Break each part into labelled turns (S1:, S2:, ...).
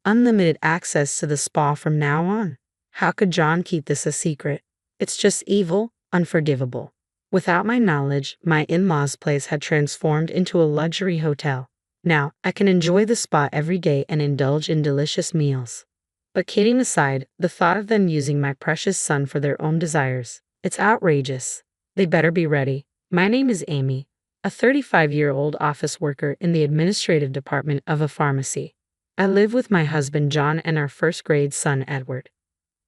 S1: unlimited access to the spa from now on. How could John keep this a secret? It's just evil, unforgivable. Without my knowledge, my in-laws' place had transformed into a luxury hotel. Now, I can enjoy the spa every day and indulge in delicious meals. But kidding aside, the thought of them using my precious son for their own desires, it's outrageous. They better be ready. My name is Amy, a 35-year-old office worker in the administrative department of a pharmacy. I live with my husband John and our first-grade son Edward.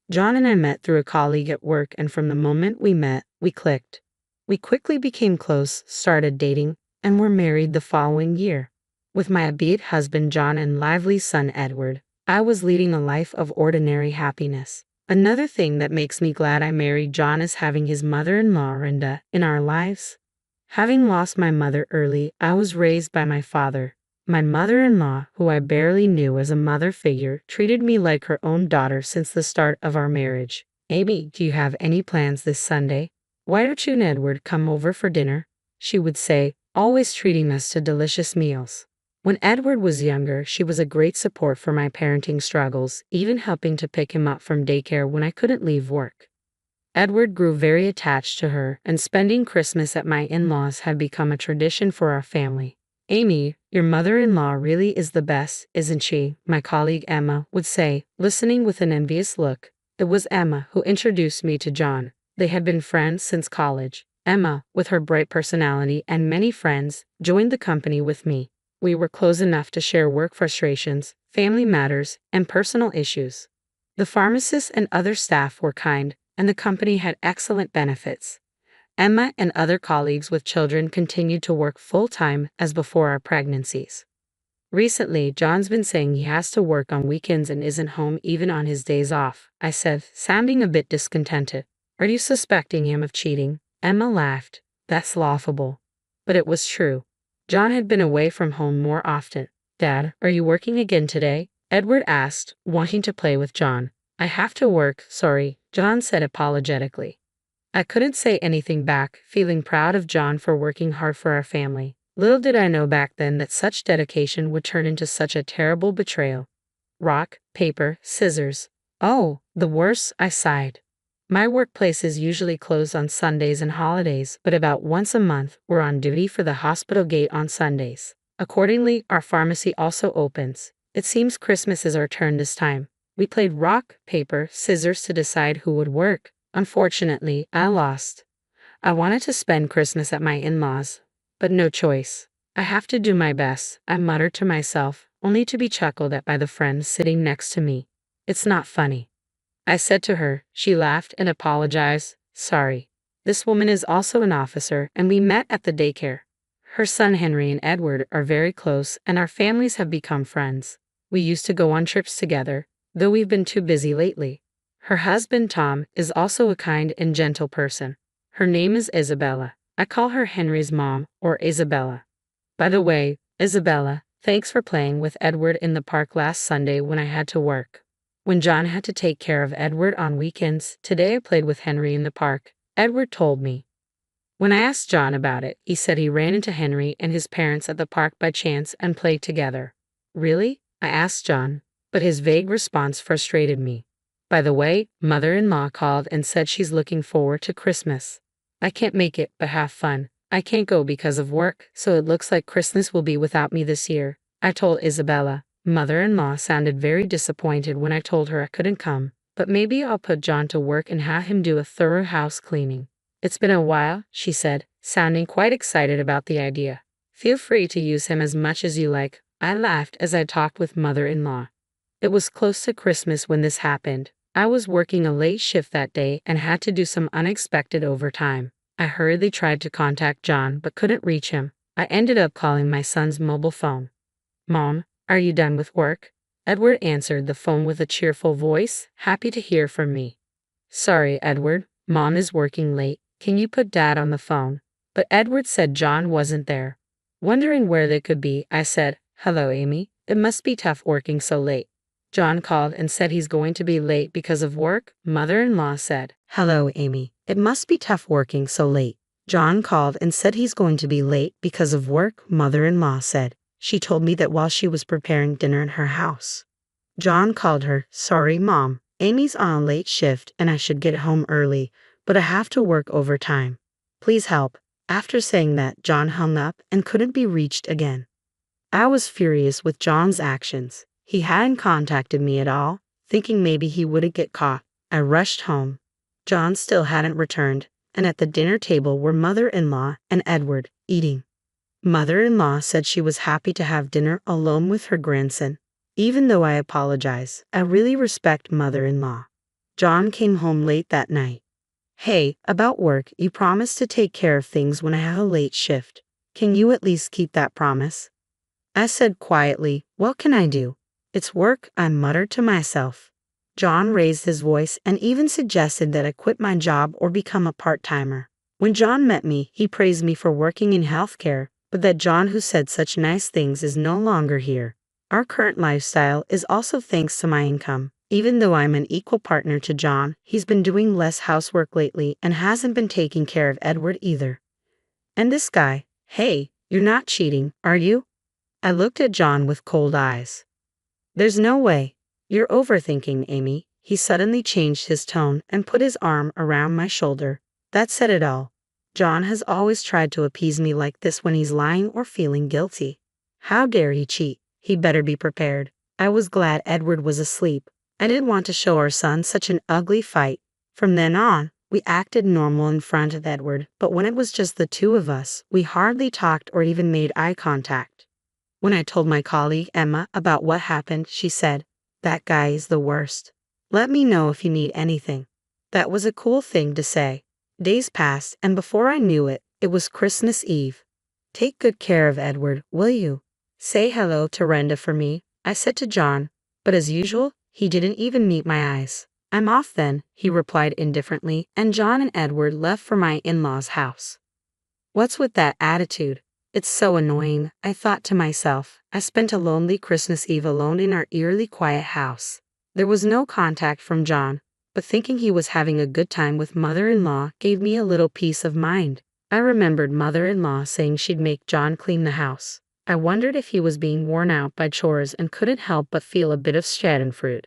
S1: John and I met through a colleague at work, and from the moment we met, we clicked. We quickly became close, started dating, and were married the following year. With my obedient husband John and lively son Edward, I was leading a life of ordinary happiness. Another thing that makes me glad I married John is having his mother-in-law Renda in our lives. Having lost my mother early, I was raised by my father. My mother-in-law, who I barely knew as a mother figure, treated me like her own daughter since the start of our marriage. Amy, do you have any plans this Sunday? Why don't you and Edward come over for dinner? She would say, always treating us to delicious meals. When Edward was younger, she was a great support for my parenting struggles, even helping to pick him up from daycare when I couldn't leave work. Edward grew very attached to her, and spending Christmas at my in-laws had become a tradition for our family. Amy, your mother-in-law really is the best, isn't she? My colleague Emma would say, listening with an envious look. It was Emma who introduced me to John. They had been friends since college. Emma, with her bright personality and many friends, joined the company with me. We were close enough to share work frustrations, family matters, and personal issues. The pharmacists and other staff were kind, and the company had excellent benefits. Emma and other colleagues with children continued to work full-time as before our pregnancies. Recently, John's been saying he has to work on weekends and isn't home even on his days off, I said, sounding a bit discontented. Are you suspecting him of cheating? Emma laughed. That's laughable. But it was true. John had been away from home more often. Dad, are you working again today? Edward asked, wanting to play with John. I have to work, sorry, John said apologetically. I couldn't say anything back, feeling proud of John for working hard for our family. Little did I know back then that such dedication would turn into such a terrible betrayal. Rock, paper, scissors. Oh, the worst, I sighed. My workplace is usually closed on Sundays and holidays, but about once a month, we're on duty for the hospital gate on Sundays. Accordingly, our pharmacy also opens. It seems Christmas is our turn this time. We played rock, paper, scissors to decide who would work. Unfortunately, I lost. I wanted to spend Christmas at my in-laws, but no choice. I have to do my best, I muttered to myself, only to be chuckled at by the friend sitting next to me. It's not funny, I said to her. She laughed and apologized. Sorry. This woman is also an officer, and we met at the daycare. Her son Henry and Edward are very close, and our families have become friends. We used to go on trips together, though we've been too busy lately. Her husband Tom is also a kind and gentle person. Her name is Isabella. I call her Henry's mom, or Isabella. By the way, Isabella, thanks for playing with Edward in the park last Sunday when I had to work. When John had to take care of Edward on weekends, today I played with Henry in the park, Edward told me. When I asked John about it, he said he ran into Henry and his parents at the park by chance and played together. Really? I asked John, but his vague response frustrated me. By the way, mother-in-law called and said she's looking forward to Christmas. I can't make it, but have fun. I can't go because of work, so it looks like Christmas will be without me this year, I told Isabella. Mother-in-law sounded very disappointed when I told her I couldn't come, but maybe I'll put John to work and have him do a thorough house cleaning. It's been a while, she said, sounding quite excited about the idea. Feel free to use him as much as you like, I laughed as I talked with mother-in-law. It was close to Christmas when this happened. I was working a late shift that day and had to do some unexpected overtime. I hurriedly tried to contact John but couldn't reach him. I ended up calling my son's mobile phone. Mom, are you done with work? Edward answered the phone with a cheerful voice, happy to hear from me. Sorry, Edward, Mom is working late. Can you put Dad on the phone? But Edward said John wasn't there. Wondering where they could be, I said, Hello, Amy. It must be tough working so late. John called and said he's going to be late because of work, mother-in-law said. Hello, Amy. It must be tough working so late. John called and said he's going to be late because of work, mother-in-law said. She told me that while she was preparing dinner in her house. John called her. Sorry, Mom. Amy's on a late shift and I should get home early, but I have to work overtime. Please help. After saying that, John hung up and couldn't be reached again. I was furious with John's actions. He hadn't contacted me at all, thinking maybe he wouldn't get caught. I rushed home. John still hadn't returned, and at the dinner table were mother-in-law and Edward, eating. Mother-in-law said she was happy to have dinner alone with her grandson. Even though I apologize, I really respect mother-in-law. John came home late that night. Hey, about work, you promised to take care of things when I have a late shift. Can you at least keep that promise? I said quietly, what can I do? It's work, I muttered to myself. John raised his voice and even suggested that I quit my job or become a part-timer. When John met me, he praised me for working in healthcare, but that John who said such nice things is no longer here. Our current lifestyle is also thanks to my income. Even though I'm an equal partner to John, he's been doing less housework lately and hasn't been taking care of Edward either. And this guy, hey, you're not cheating, are you? I looked at John with cold eyes. There's no way. You're overthinking, Amy. He suddenly changed his tone and put his arm around my shoulder. That said it all. John has always tried to appease me like this when he's lying or feeling guilty. How dare he cheat? He better be prepared. I was glad Edward was asleep. I didn't want to show our son such an ugly fight. From then on, we acted normal in front of Edward, but when it was just the two of us, we hardly talked or even made eye contact. When I told my colleague Emma about what happened, she said, "That guy is the worst. Let me know if you need anything." That was a cool thing to say. Days passed, and before I knew it, it was Christmas Eve. Take good care of Edward, will you? Say hello to Renda for me, I said to John, but as usual, he didn't even meet my eyes. I'm off then, he replied indifferently, and John and Edward left for my in-laws' house. What's with that attitude? It's so annoying, I thought to myself. I spent a lonely Christmas Eve alone in our eerily quiet house. There was no contact from John, but thinking he was having a good time with mother-in-law gave me a little peace of mind. I remembered mother-in-law saying she'd make John clean the house. I wondered if he was being worn out by chores and couldn't help but feel a bit of schadenfreude.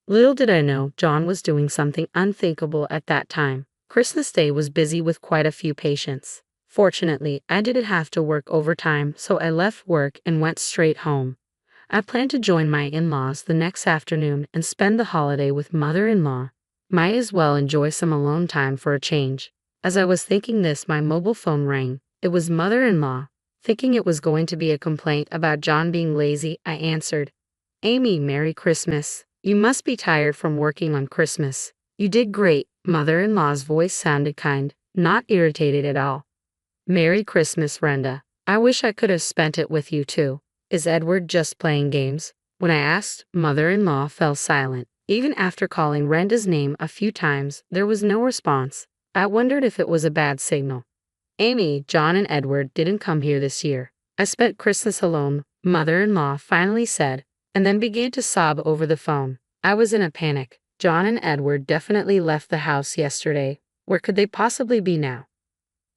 S1: Little did I know John was doing something unthinkable at that time. Christmas Day was busy with quite a few patients. Fortunately, I didn't have to work overtime, so I left work and went straight home. I planned to join my in-laws the next afternoon and spend the holiday with mother-in-law. Might as well enjoy some alone time for a change. As I was thinking this, my mobile phone rang. It was mother-in-law. Thinking it was going to be a complaint about John being lazy, I answered. Amy, Merry Christmas. You must be tired from working on Christmas. You did great. Mother-in-law's voice sounded kind, not irritated at all. Merry Christmas, Renda. I wish I could have spent it with you too. Is Edward just playing games? When I asked, mother-in-law fell silent. Even after calling Renda's name a few times, there was no response. I wondered if it was a bad signal. Amy, John and Edward didn't come here this year. I spent Christmas alone, mother-in-law finally said, and then began to sob over the phone. I was in a panic. John and Edward definitely left the house yesterday. Where could they possibly be now?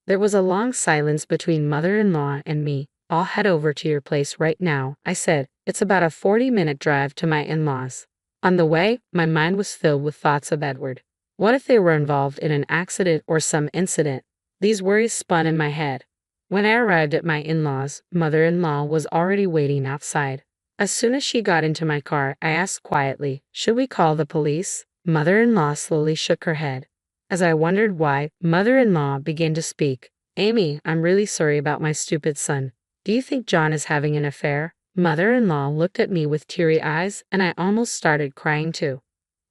S1: There was a long silence between mother-in-law and me. I'll head over to your place right now, I said. It's about a 40-minute drive to my in-laws. On the way, my mind was filled with thoughts of Edward. What if they were involved in an accident or some incident? These worries spun in my head. When I arrived at my in-laws, mother-in-law was already waiting outside. As soon as she got into my car, I asked quietly, should we call the police? Mother-in-law slowly shook her head. As I wondered why, mother-in-law began to speak. Amy, I'm really sorry about my stupid son. Do you think John is having an affair? Mother-in-law looked at me with teary eyes, and I almost started crying too.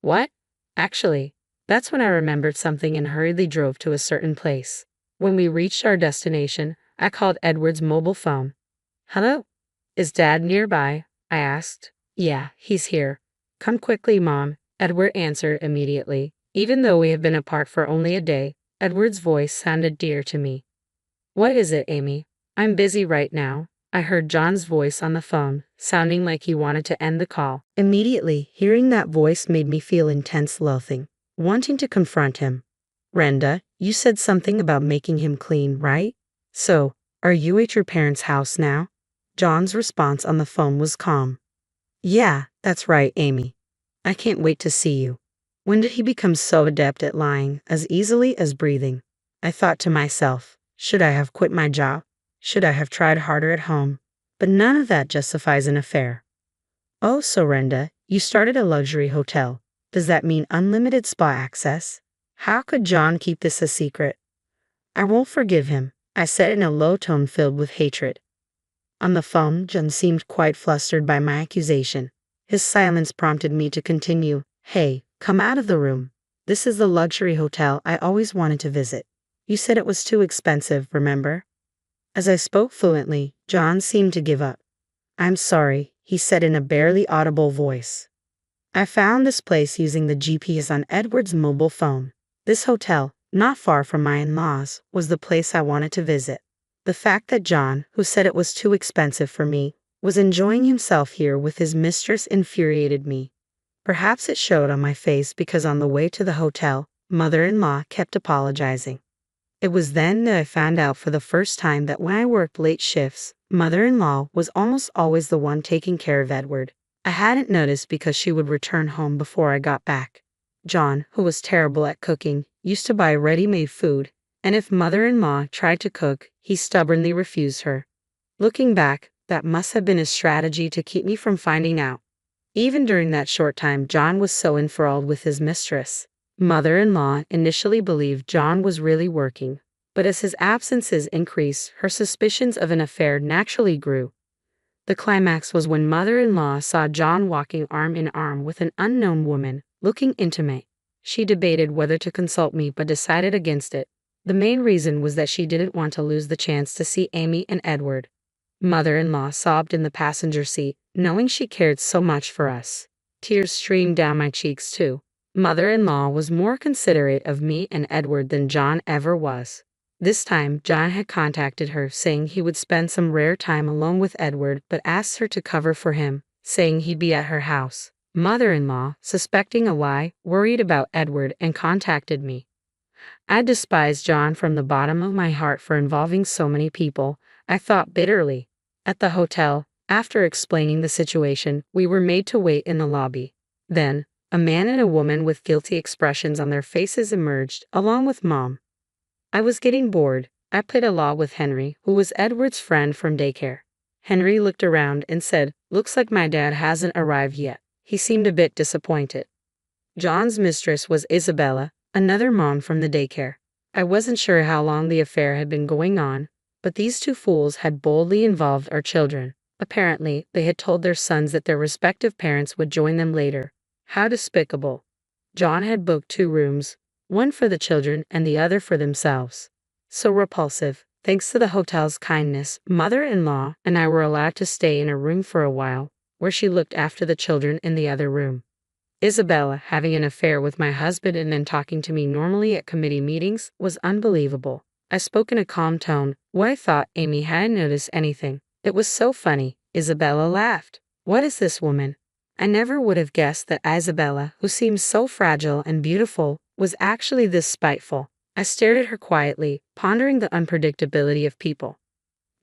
S1: What? Actually, that's when I remembered something and hurriedly drove to a certain place. When we reached our destination, I called Edward's mobile phone. Hello? Is Dad nearby? I asked. Yeah, he's here. Come quickly, Mom, Edward answered immediately. Even though we have been apart for only a day, Edward's voice sounded dear to me. What is it, Amy? I'm busy right now. I heard John's voice on the phone, sounding like he wanted to end the call. Immediately, hearing that voice made me feel intense loathing, wanting to confront him. Renda, you said something about making him clean, right? So, are you at your parents' house now? John's response on the phone was calm. Yeah, that's right, Amy. I can't wait to see you. When did he become so adept at lying as easily as breathing? I thought to myself, should I have quit my job? Should I have tried harder at home? But none of that justifies an affair. Oh, Sorenda, you started a luxury hotel. Does that mean unlimited spa access? How could John keep this a secret? I won't forgive him, I said in a low tone filled with hatred. On the phone, John seemed quite flustered by my accusation. His silence prompted me to continue. Hey, come out of the room. This is the luxury hotel I always wanted to visit. You said it was too expensive, remember? As I spoke fluently, John seemed to give up. I'm sorry, he said in a barely audible voice. I found this place using the GPS on Edward's mobile phone. This hotel, not far from my in-laws, was the place I wanted to visit. The fact that John, who said it was too expensive for me, was enjoying himself here with his mistress infuriated me. Perhaps it showed on my face because on the way to the hotel, mother-in-law kept apologizing. It was then that I found out for the first time that when I worked late shifts, mother-in-law was almost always the one taking care of Edward. I hadn't noticed because she would return home before I got back. John, who was terrible at cooking, used to buy ready-made food, and if mother-in-law tried to cook, he stubbornly refused her. Looking back, that must have been his strategy to keep me from finding out. Even during that short time, John was so enthralled with his mistress. Mother-in-law initially believed John was really working, but as his absences increased, her suspicions of an affair naturally grew. The climax was when mother-in-law saw John walking arm in arm with an unknown woman, looking intimate. She debated whether to consult me but decided against it. The main reason was that she didn't want to lose the chance to see Amy and Edward. Mother-in-law sobbed in the passenger seat, knowing she cared so much for us. Tears streamed down my cheeks too. Mother-in-law was more considerate of me and Edward than John ever was. This time, John had contacted her, saying he would spend some rare time alone with Edward but asked her to cover for him, saying he'd be at her house. Mother-in-law, suspecting a lie, worried about Edward and contacted me. I despised John from the bottom of my heart for involving so many people, I thought bitterly. At the hotel, after explaining the situation, we were made to wait in the lobby. Then, a man and a woman with guilty expressions on their faces emerged, along with Mom. I was getting bored. I played a law with Henry, who was Edward's friend from daycare. Henry looked around and said, "Looks like my dad hasn't arrived yet." He seemed a bit disappointed. John's mistress was Isabella, another mom from the daycare. I wasn't sure how long the affair had been going on, but these two fools had boldly involved our children. Apparently, they had told their sons that their respective parents would join them later. How despicable. John had booked 2 rooms, one for the children and the other for themselves. So repulsive. Thanks to the hotel's kindness, mother-in-law and I were allowed to stay in a room for a while, where she looked after the children in the other room. Isabella having an affair with my husband and then talking to me normally at committee meetings was unbelievable. I spoke in a calm tone. I thought Amy hadn't noticed anything. It was so funny. Isabella laughed. What is this woman? I never would have guessed that Isabella, who seemed so fragile and beautiful, was actually this spiteful. I stared at her quietly, pondering the unpredictability of people.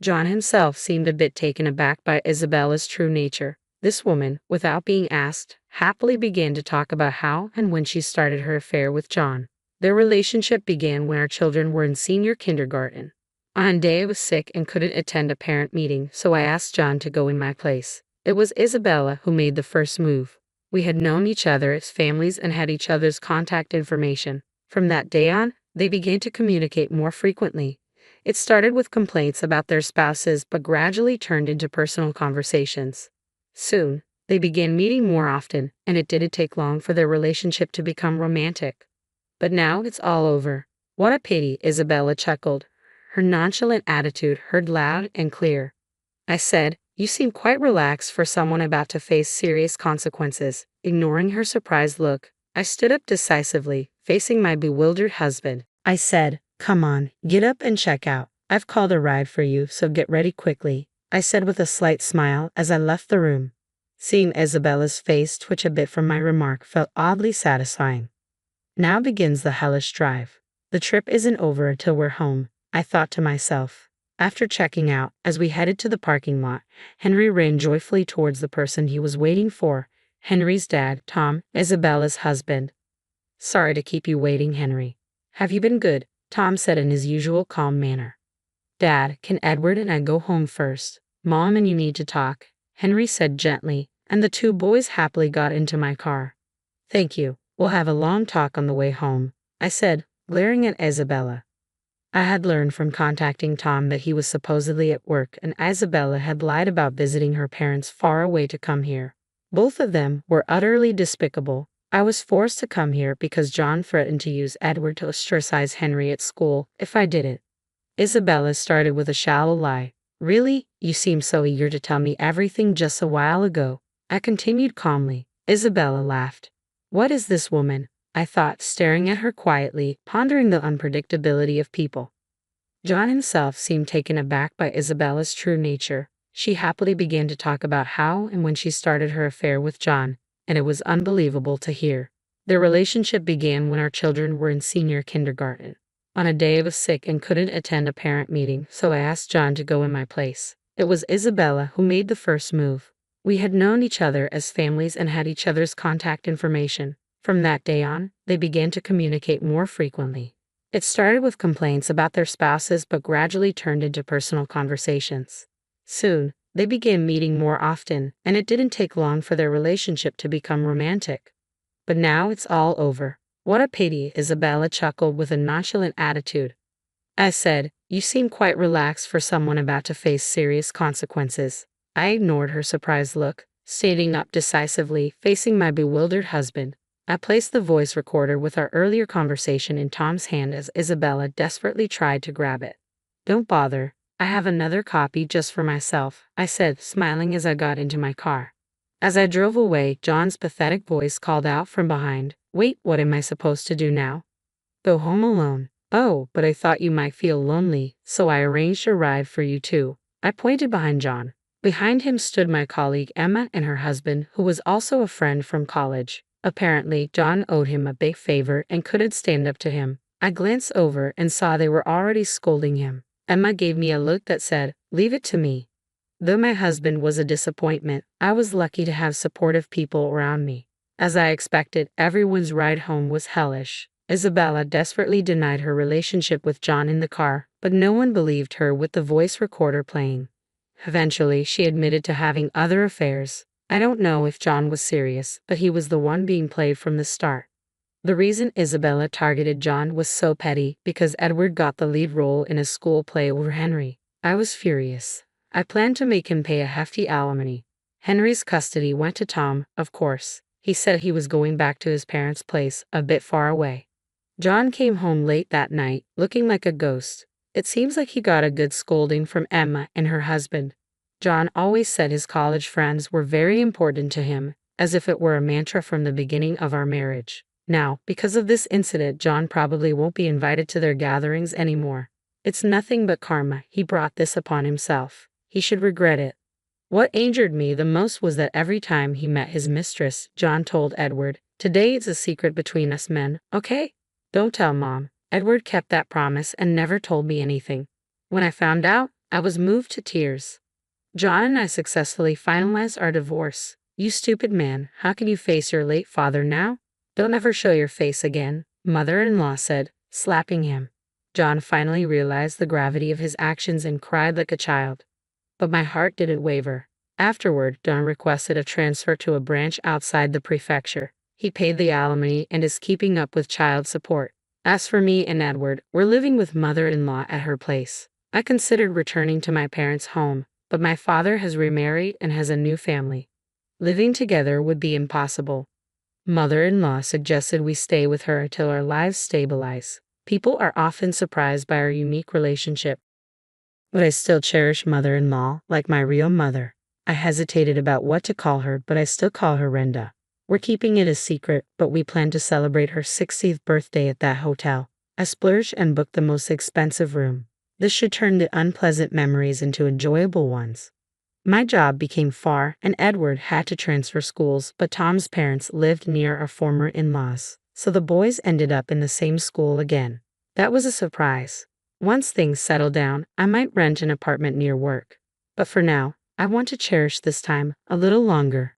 S1: John himself seemed a bit taken aback by Isabella's true nature. This woman, without being asked, happily began to talk about how and when she started her affair with John. Their relationship began when our children were in senior kindergarten. On a day I was sick and couldn't attend a parent meeting, so I asked John to go in my place. It was Isabella who made the first move. We had known each other as families and had each other's contact information. From that day on, they began to communicate more frequently. It started with complaints about their spouses but gradually turned into personal conversations. Soon, they began meeting more often, and it didn't take long for their relationship to become romantic. But now it's all over. What a pity, Isabella chuckled, her nonchalant attitude heard loud and clear. I said, "You seem quite relaxed for someone about to face serious consequences." Ignoring her surprised look, I stood up decisively, facing my bewildered husband. I said, "Come on, get up and check out. I've called a ride for you, so get ready quickly," I said with a slight smile as I left the room. Seeing Isabella's face twitch a bit from my remark felt oddly satisfying. Now begins the hellish drive. The trip isn't over until we're home, I thought to myself. After checking out, as we headed to the parking lot, Henry ran joyfully towards the person he was waiting for. Henry's dad, Tom, Isabella's husband. Sorry to keep you waiting, Henry. Have you been good? Tom said in his usual calm manner. Dad, can Edward and I go home first? Mom and you need to talk, Henry said gently, and the two boys happily got into my car. Thank you. We'll have a long talk on the way home, I said, glaring at Isabella. I had learned from contacting Tom that he was supposedly at work and Isabella had lied about visiting her parents far away to come here. Both of them were utterly despicable. I was forced to come here because John threatened to use Edward to ostracize Henry at school if I didn't. Isabella started with a shallow lie. Really? You seemed so eager to tell me everything just a while ago. I continued calmly. Isabella laughed. What is this woman? I thought, staring at her quietly, pondering the unpredictability of people. John himself seemed taken aback by Isabella's true nature. She happily began to talk about how and when she started her affair with John, and it was unbelievable to hear. Their relationship began when our children were in senior kindergarten. On a day I was sick and couldn't attend a parent meeting, so I asked John to go in my place. It was Isabella who made the first move. We had known each other as families and had each other's contact information. From that day on, they began to communicate more frequently. It started with complaints about their spouses but gradually turned into personal conversations. Soon, they began meeting more often, and it didn't take long for their relationship to become romantic. But now it's all over. What a pity, Isabella chuckled with a nonchalant attitude. I said, you seem quite relaxed for someone about to face serious consequences. I ignored her surprised look, standing up decisively, facing my bewildered husband. I placed the voice recorder with our earlier conversation in Tom's hand as Isabella desperately tried to grab it. Don't bother. I have another copy just for myself, I said, smiling as I got into my car. As I drove away, John's pathetic voice called out from behind, Wait, what am I supposed to do now? Go home alone. Oh, but I thought you might feel lonely, so I arranged a ride for you too. I pointed behind John. Behind him stood my colleague Emma and her husband, who was also a friend from college. Apparently, John owed him a big favor and couldn't stand up to him. I glanced over and saw they were already scolding him. Emma gave me a look that said, Leave it to me. Though my husband was a disappointment, I was lucky to have supportive people around me. As I expected, everyone's ride home was hellish. Isabella desperately denied her relationship with John in the car, but no one believed her with the voice recorder playing. Eventually, she admitted to having other affairs. I don't know if John was serious, but he was the one being played from the start. The reason Isabella targeted John was so petty because Edward got the lead role in a school play over Henry. I was furious. I planned to make him pay a hefty alimony. Henry's custody went to Tom, of course. He said he was going back to his parents' place, a bit far away. John came home late that night, looking like a ghost. It seems like he got a good scolding from Emma and her husband. John always said his college friends were very important to him, as if it were a mantra from the beginning of our marriage. Now, because of this incident, John probably won't be invited to their gatherings anymore. It's nothing but karma. He brought this upon himself. He should regret it. What angered me the most was that every time he met his mistress, John told Edward, Today it's a secret between us men, okay? Don't tell Mom. Edward kept that promise and never told me anything. When I found out, I was moved to tears. John and I successfully finalized our divorce. You stupid man, how can you face your late father now? Don't ever show your face again, mother-in-law said, slapping him. John finally realized the gravity of his actions and cried like a child. But my heart didn't waver. Afterward, John requested a transfer to a branch outside the prefecture. He paid the alimony and is keeping up with child support. As for me and Edward, we're living with mother-in-law at her place. I considered returning to my parents' home, but my father has remarried and has a new family. Living together would be impossible. Mother-in-law suggested we stay with her until our lives stabilize. People are often surprised by our unique relationship. But I still cherish mother-in-law like my real mother. I hesitated about what to call her, but I still call her Renda. We're keeping it a secret, but we plan to celebrate her 60th birthday at that hotel. I splurged and booked the most expensive room. This should turn the unpleasant memories into enjoyable ones. My job became far, and Edward had to transfer schools, but Tom's parents lived near our former in-laws, so the boys ended up in the same school again. That was a surprise. Once things settle down, I might rent an apartment near work. But for now, I want to cherish this time a little longer.